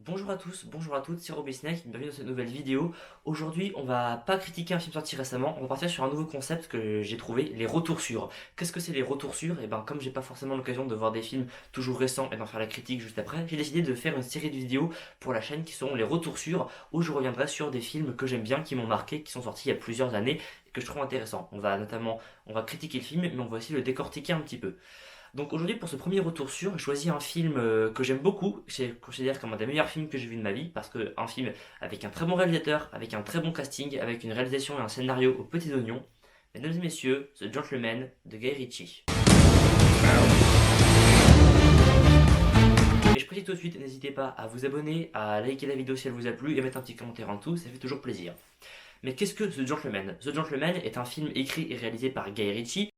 Bonjour à tous, bonjour à toutes, c'est Robisnack, bienvenue dans cette nouvelle vidéo. Aujourd'hui, on va pas critiquer un film sorti récemment, on va partir sur un nouveau concept que j'ai trouvé, les retours sûrs. Qu'est-ce que c'est les retours sûrs? Et ben comme j'ai pas forcément l'occasion de voir des films toujours récents et d'en faire la critique juste après, j'ai décidé de faire une série de vidéos pour la chaîne qui seront les retours sûrs, où je reviendrai sur des films que j'aime bien, qui m'ont marqué, qui sont sortis il y a plusieurs années et que je trouve intéressants. On va critiquer le film, mais on va aussi le décortiquer un petit peu. Donc aujourd'hui, pour ce premier retour sur, j'ai choisi un film que j'aime beaucoup. Je considère comme un des meilleurs films que j'ai vu de ma vie, parce que un film avec un très bon réalisateur, avec un très bon casting, avec une réalisation et un scénario aux petits oignons. Mesdames et messieurs, The Gentleman de Guy Ritchie. Et je précise tout de suite, n'hésitez pas à vous abonner, à liker la vidéo si elle vous a plu et mettre un petit commentaire en dessous, ça fait toujours plaisir. Mais qu'est-ce que The Gentleman? The Gentleman est un film écrit et réalisé par Guy Ritchie.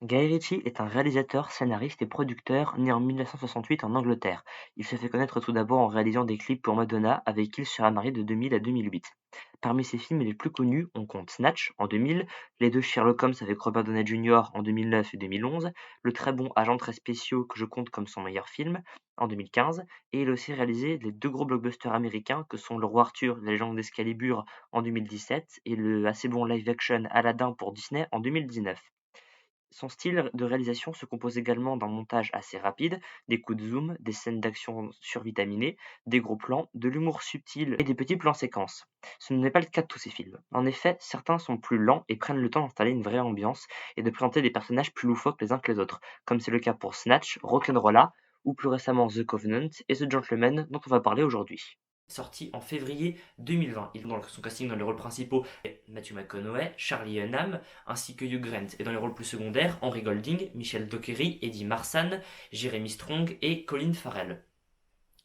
Guy Ritchie est un réalisateur, scénariste et producteur né en 1968 en Angleterre. Il se fait connaître tout d'abord en réalisant des clips pour Madonna, avec qui il sera marié de 2000 à 2008. Parmi ses films les plus connus, on compte Snatch en 2000, les deux Sherlock Holmes avec Robert Downey Jr. en 2009 et 2011, le très bon Agent très spéciaux que je compte comme son meilleur film en 2015, et il a aussi réalisé les deux gros blockbusters américains que sont Le Roi Arthur, la légende d'Excalibur en 2017 et le assez bon live-action Aladdin pour Disney en 2019. Son style de réalisation se compose également d'un montage assez rapide, des coups de zoom, des scènes d'action survitaminées, des gros plans, de l'humour subtil et des petits plans séquences. Ce n'est pas le cas de tous ses films. En effet, certains sont plus lents et prennent le temps d'installer une vraie ambiance et de présenter des personnages plus loufoques les uns que les autres, comme c'est le cas pour Snatch, Rock'n'Rolla ou plus récemment The Covenant et The Gentleman dont on va parler aujourd'hui. Sorti en février 2020. Il dans son casting dans les rôles principaux Matthew McConaughey, Charlie Hunnam ainsi que Hugh Grant. Et dans les rôles plus secondaires, Henry Golding, Michel Dockery, Eddie Marsan, Jeremy Strong et Colin Farrell.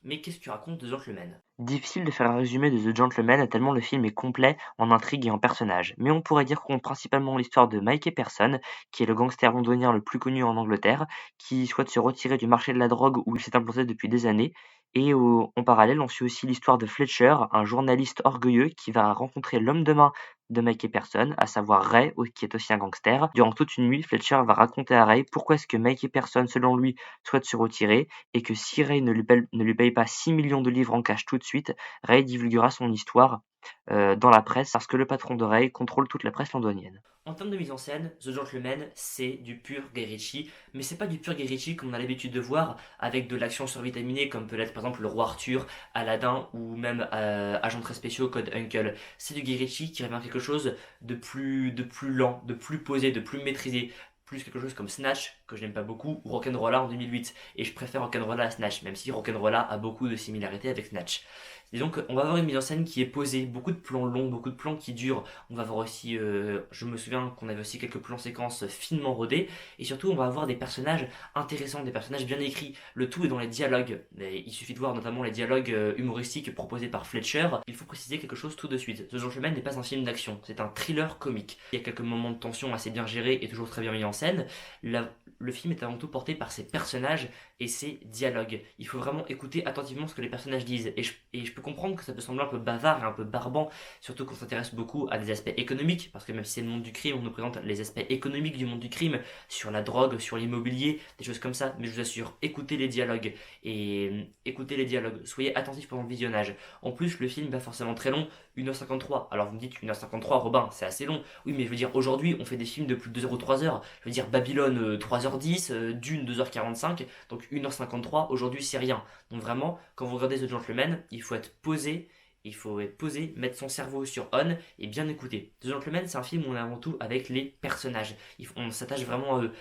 Mais qu'est-ce que raconte The Gentleman? Difficile de faire un résumé de The Gentleman tellement le film est complet en intrigue et en personnages. Mais on pourrait dire qu'on compte principalement l'histoire de Mike Epperson, qui est le gangster londonien le plus connu en Angleterre, qui souhaite se retirer du marché de la drogue où il s'est implanté depuis des années. Et en parallèle, on suit aussi l'histoire de Fletcher, un journaliste orgueilleux qui va rencontrer l'homme de main de Mike Epperson, à savoir Ray, qui est aussi un gangster. Durant toute une nuit, Fletcher va raconter à Ray pourquoi est-ce que Mike Epperson, selon lui, souhaite se retirer et que si Ray ne lui paye pas 6 millions de livres en cash tout de suite, Ray divulguera son histoire dans la presse parce que le patron de Ray contrôle toute la presse londonienne. En termes de mise en scène, The Gentleman, c'est du pur Guy Ritchie, mais c'est pas du pur Guy Ritchie comme on a l'habitude de voir avec de l'action survitaminée comme peut l'être par exemple le Roi Arthur, Aladdin ou même Agent très spéciaux Code Uncle. C'est du Guy Ritchie qui revient à quelque chose de plus lent, de plus posé, de plus maîtrisé, plus quelque chose comme Snatch, que je n'aime pas beaucoup, ou Rock'n'Rolla en 2008. Et je préfère Rock'n'Rolla à Snatch, même si Rock'n'Rolla a beaucoup de similarités avec Snatch. Et donc, on va avoir une mise en scène qui est posée, beaucoup de plans longs, beaucoup de plans qui durent. On va avoir aussi, je me souviens qu'on avait aussi quelques plans séquences finement rodés. Et surtout, on va avoir des personnages intéressants, des personnages bien écrits. Le tout est dans les dialogues. Et il suffit de voir notamment les dialogues humoristiques proposés par Fletcher. Il faut préciser quelque chose tout de suite. The Gentleman n'est pas un film d'action, c'est un thriller comique. Il y a quelques moments de tension assez bien gérés et toujours très bien mis en scène. Le film est avant tout porté par ses personnages et ses dialogues. Il faut vraiment écouter attentivement ce que les personnages disent. Et je peux comprendre que ça peut sembler un peu bavard et un peu barbant, surtout qu'on s'intéresse beaucoup à des aspects économiques, parce que même si c'est le monde du crime, on nous présente les aspects économiques du monde du crime, sur la drogue, sur l'immobilier, des choses comme ça. Mais je vous assure, écoutez les dialogues. Et écoutez les dialogues. Soyez attentifs pendant le visionnage. En plus, le film va forcément très long, 1h53. Alors vous me dites 1h53, Robin, c'est assez long. Oui, mais je veux dire, aujourd'hui, on fait des films de plus de 2h ou 3h. Je veux dire, Babylone, 3h10, Dune, 2h45. Donc 1h53, aujourd'hui, c'est rien. Donc vraiment, quand vous regardez The Gentleman, il faut être posé, mettre son cerveau sur on et bien écouter. The Gentleman, c'est un film où on est avant tout avec les personnages. On s'attache vraiment à eux.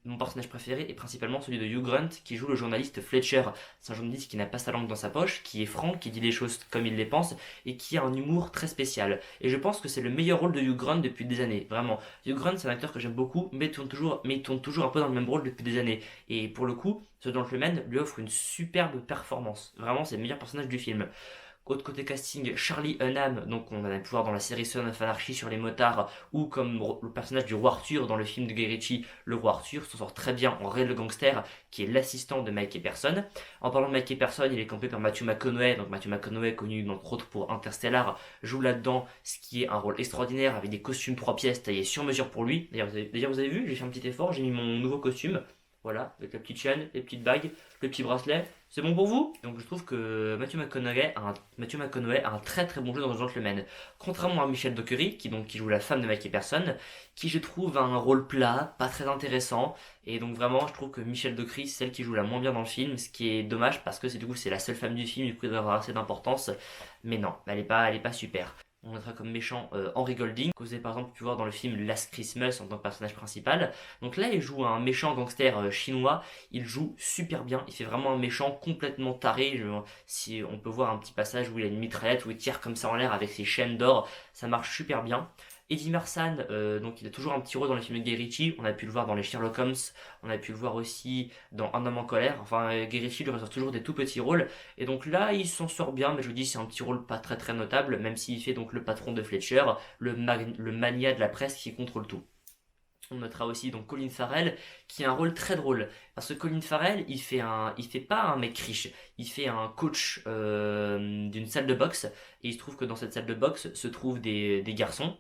Mon personnage préféré est principalement celui de Hugh Grant qui joue le journaliste Fletcher. C'est un journaliste qui n'a pas sa langue dans sa poche, qui est franc, qui dit les choses comme il les pense et qui a un humour très spécial. Et je pense que c'est le meilleur rôle de Hugh Grant depuis des années. Vraiment. Hugh Grant, c'est un acteur que j'aime beaucoup, mais il tourne toujours un peu dans le même rôle depuis des années. Et pour le coup, The Gentleman lui offre une superbe performance. Vraiment, c'est le meilleur personnage du film. Autre côté casting, Charlie Hunnam, donc on a pu voir dans la série Son of Anarchy sur les motards, ou comme le personnage du roi Arthur dans le film de Guy Ritchie, le roi Arthur, s'en sort très bien en réel gangster, qui est l'assistant de Mike Epperson. En parlant de Mike Epperson, il est campé par Matthew McConaughey, donc Matthew McConaughey connu entre autres pour Interstellar, joue là-dedans, ce qui est un rôle extraordinaire avec des costumes 3 pièces taillés sur mesure pour lui. D'ailleurs, vous avez vu, j'ai fait un petit effort, j'ai mis mon nouveau costume. voilà, avec la petite chaîne, les petites bagues, le petit bracelet. C'est bon pour vous? Donc je trouve que Matthew McConaughey a un très très bon jeu dans The Gentleman. Contrairement à Michelle Dockery, qui joue la femme de Mikey Person, qui je trouve a un rôle plat, pas très intéressant. Et donc vraiment, je trouve que Michelle Dockery, c'est celle qui joue la moins bien dans le film, ce qui est dommage parce que c'est la seule femme du film, du coup elle doit avoir assez d'importance. Mais non, elle est pas super. On notera comme méchant Henry Golding, que vous avez par exemple pu voir dans le film Last Christmas en tant que personnage principal. Donc là, il joue un méchant gangster chinois. Il joue super bien. Il fait vraiment un méchant complètement taré. Si on peut voir un petit passage où il a une mitraillette, où il tire comme ça en l'air avec ses chaînes d'or, ça marche super bien. Eddie Marsan, donc il a toujours un petit rôle dans les films de Guy Ritchie. On a pu le voir dans les Sherlock Holmes. On a pu le voir aussi dans Un homme en colère. Enfin, Guy Ritchie lui réserve toujours des tout petits rôles. Et donc là, il s'en sort bien, mais je vous dis, c'est un petit rôle pas très très notable, même s'il fait donc le patron de Fletcher, le mania de la presse qui contrôle tout. On notera aussi donc Colin Farrell qui a un rôle très drôle parce que Colin Farrell il fait pas un mec riche, il fait un coach d'une salle de boxe et il se trouve que dans cette salle de boxe se trouvent des garçons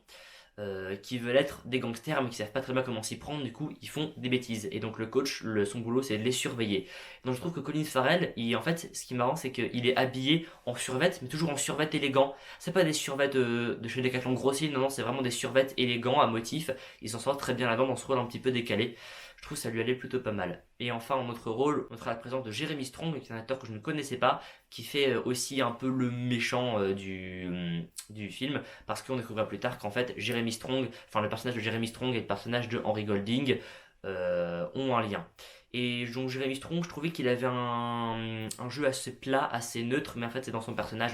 qui veulent être des gangsters mais qui savent pas très bien comment s'y prendre, du coup ils font des bêtises et donc le coach, son boulot c'est de les surveiller. Donc je trouve que Colin Farrell, en fait ce qui est marrant c'est qu'il est habillé en survêt mais toujours en survêt élégant. C'est pas des survêts de chez Decathlon grossiers, non c'est vraiment des survêts élégants à motifs. Il s'en sort très bien là-dedans dans ce rôle un petit peu décalé. Je trouve que ça lui allait plutôt pas mal. Et enfin, en autre rôle, on notera la présence de Jeremy Strong, qui est un acteur que je ne connaissais pas, qui fait aussi un peu le méchant du film, parce qu'on découvrira plus tard qu'en fait, le personnage de Jeremy Strong et le personnage de Henry Golding ont un lien. Et donc Jeremy Strong, je trouvais qu'il avait un jeu assez plat, assez neutre, mais en fait c'est dans son personnage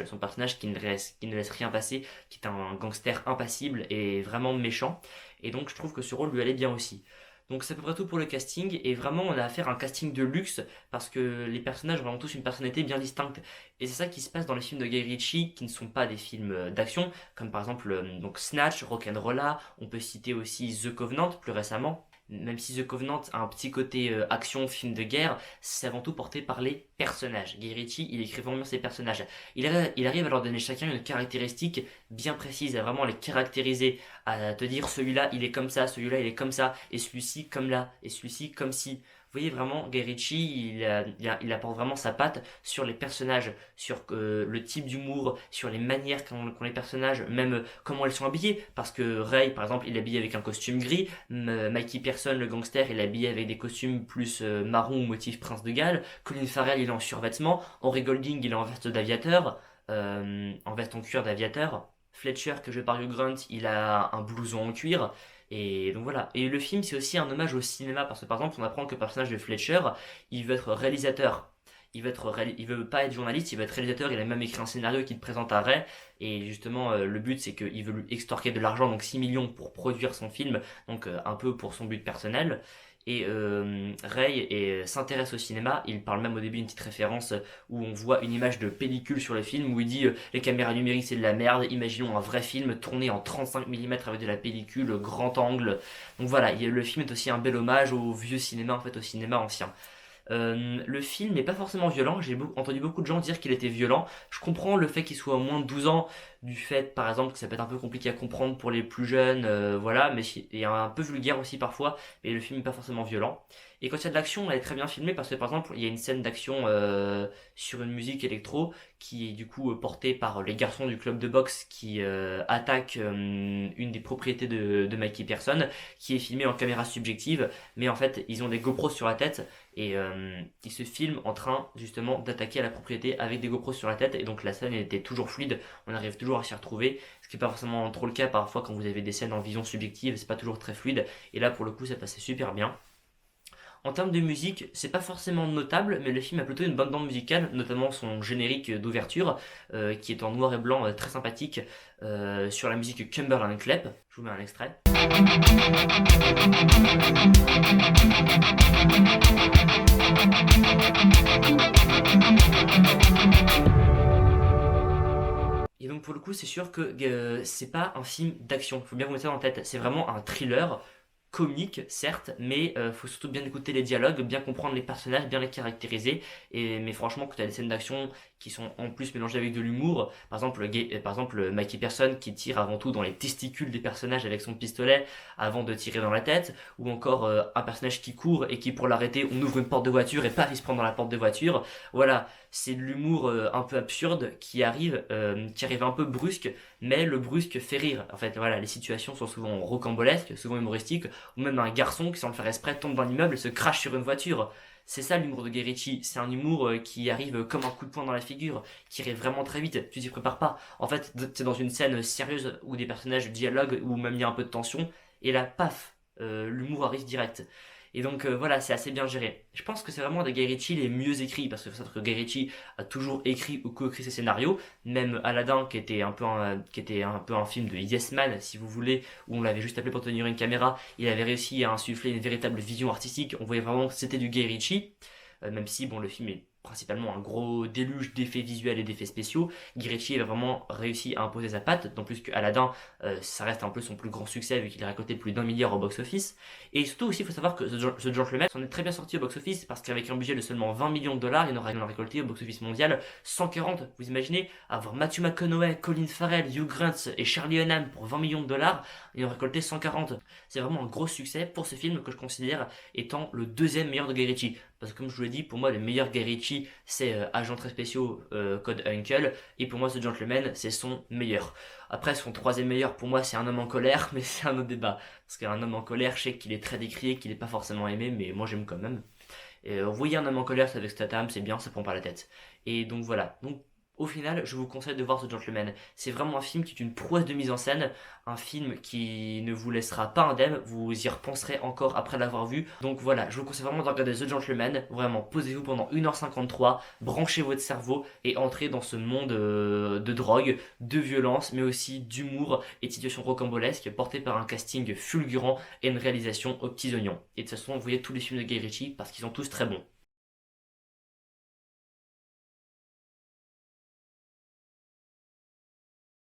qui ne laisse rien passer, qui est un gangster impassible et vraiment méchant. Et donc je trouve que ce rôle lui allait bien aussi. Donc c'est à peu près tout pour le casting et vraiment on a affaire à un casting de luxe parce que les personnages ont vraiment tous une personnalité bien distincte et c'est ça qui se passe dans les films de Guy Ritchie qui ne sont pas des films d'action comme par exemple donc Snatch, Rock'n'Rolla, on peut citer aussi The Covenant plus récemment. Même si The Covenant a un petit côté action, film de guerre, c'est avant tout porté par les personnages. Guy Ritchie, il écrit vraiment ses personnages. Il arrive à leur donner chacun une caractéristique bien précise, à vraiment les caractériser, à te dire celui-là il est comme ça, celui-là il est comme ça, et celui-ci comme là, et celui-ci comme ci. Vous voyez vraiment, Guy Ritchie, il apporte vraiment sa patte sur les personnages, sur le type d'humour, sur les manières qu'ont les personnages, même comment ils sont habillés. Parce que Ray, par exemple, il est habillé avec un costume gris, Mikey Pearson, le gangster, il est habillé avec des costumes plus marron ou motif Prince de Galles, Colin Farrell, il est en survêtement, Henry Golding, il est en veste d'aviateur, en veste en cuir d'aviateur. Fletcher, que joue par Hugh Grant, il a un blouson en cuir. Et donc voilà. Et le film, c'est aussi un hommage au cinéma, parce que par exemple, on apprend que le personnage de Fletcher, il veut être réalisateur. Il veut pas être journaliste, il veut être réalisateur. Il a même écrit un scénario qu'il présente à Ray. Et justement, le but, c'est qu'il veut lui extorquer de l'argent, donc 6 millions pour produire son film, donc un peu pour son but personnel. Et Ray s'intéresse au cinéma. Il parle même au début d'une petite référence où on voit une image de pellicule sur le film où il dit les caméras numériques c'est de la merde. Imaginons un vrai film tourné en 35 mm avec de la pellicule grand angle. Donc voilà, le film est aussi un bel hommage au vieux cinéma, en fait, au cinéma ancien. Le film n'est pas forcément violent. J'ai entendu beaucoup de gens dire qu'il était violent. Je comprends le fait qu'il soit au moins de 12 ans, du fait par exemple que ça peut être un peu compliqué à comprendre pour les plus jeunes, voilà, mais il est un peu vulgaire aussi parfois, mais le film n'est pas forcément violent. Et quand il y a de l'action, elle est très bien filmée parce que par exemple, il y a une scène d'action sur une musique électro qui est du coup portée par les garçons du club de boxe qui attaquent une des propriétés de Mikey Pearson, qui est filmée en caméra subjective, mais en fait, ils ont des GoPros sur la tête et ils se filment en train justement d'attaquer à la propriété avec des GoPros sur la tête et donc la scène était toujours fluide, on arrive toujours à s'y retrouver, ce qui n'est pas forcément trop le cas parfois quand vous avez des scènes en vision subjective, c'est pas toujours très fluide et là pour le coup ça passait super bien. En termes de musique, c'est pas forcément notable, mais le film a plutôt une bonne bande musicale, notamment son générique d'ouverture, qui est en noir et blanc, très sympathique, sur la musique Cumberland Clep. Je vous mets un extrait. Et donc pour le coup, c'est sûr que c'est pas un film d'action. Il faut bien vous mettre ça en tête. C'est vraiment un thriller comique, certes, mais faut surtout bien écouter les dialogues, bien comprendre les personnages, bien les caractériser. Mais franchement, quand tu as des scènes d'action qui sont en plus mélangées avec de l'humour, par exemple Mikey Person qui tire avant tout dans les testicules des personnages avec son pistolet avant de tirer dans la tête, ou encore un personnage qui court et qui pour l'arrêter on ouvre une porte de voiture et paf il se prend dans la porte de voiture. Voilà, c'est de l'humour un peu absurde qui arrive un peu brusque, mais le brusque fait rire. En fait, voilà, les situations sont souvent rocambolesques, souvent humoristiques, ou même un garçon qui sans le faire exprès tombe d'un immeuble et se crache sur une voiture. C'est ça l'humour de Guy Ritchie, c'est un humour qui arrive comme un coup de poing dans la figure, qui arrive vraiment très vite, tu t'y prépares pas. En fait, c'est dans une scène sérieuse où des personnages dialoguent, ou même il y a un peu de tension, et là, paf, l'humour arrive direct. Et donc voilà, c'est assez bien géré. Je pense que c'est vraiment des Guy Ritchie les mieux écrits, parce que faut savoir que Guy Ritchie a toujours écrit ou co-écrit ses scénarios, même Aladdin qui était un peu un film de Yes Man, si vous voulez, où on l'avait juste appelé pour tenir une caméra, il avait réussi à insuffler une véritable vision artistique, on voyait vraiment que c'était du Guy Ritchie, même si bon, le film est principalement un gros déluge d'effets visuels et d'effets spéciaux. Guy Ritchie a vraiment réussi à imposer sa patte, d'autant plus que Aladdin, ça reste un peu son plus grand succès vu qu'il a récolté plus d'1 milliard au box-office. Et surtout aussi, il faut savoir que The Gentleman s'en est très bien sorti au box-office parce qu'avec un budget de seulement 20 millions de dollars, il en a récolté au box-office mondial 140. Vous imaginez avoir Matthew McConaughey, Colin Farrell, Hugh Grant et Charlie Hunnam pour 20 millions de dollars, et en a récolté 140. C'est vraiment un gros succès pour ce film que je considère étant le deuxième meilleur de Guy Ritchie. Parce que comme je vous l'ai dit, pour moi, le meilleur Guy Ritchie, c'est Agents très spéciaux, Code Uncle. Et pour moi, The Gentleman, c'est son meilleur. Après, son troisième meilleur, pour moi, c'est Un homme en colère, mais c'est un autre débat. Parce qu'un homme en colère, je sais qu'il est très décrié, qu'il n'est pas forcément aimé, mais moi, j'aime quand même. Et vous voyez Un homme en colère, c'est avec Statham, c'est bien, ça prend pas la tête. Et donc voilà. Donc, au final, je vous conseille de voir The Gentleman. C'est vraiment un film qui est une prouesse de mise en scène, un film qui ne vous laissera pas indemne, vous y repenserez encore après l'avoir vu. Donc voilà, je vous conseille vraiment de regarder The Gentleman. Vraiment, posez-vous pendant 1h53, branchez votre cerveau et entrez dans ce monde de drogue, de violence, mais aussi d'humour et de situations rocambolesques portées par un casting fulgurant et une réalisation aux petits oignons. Et de toute façon, vous voyez tous les films de Guy Ritchie parce qu'ils sont tous très bons.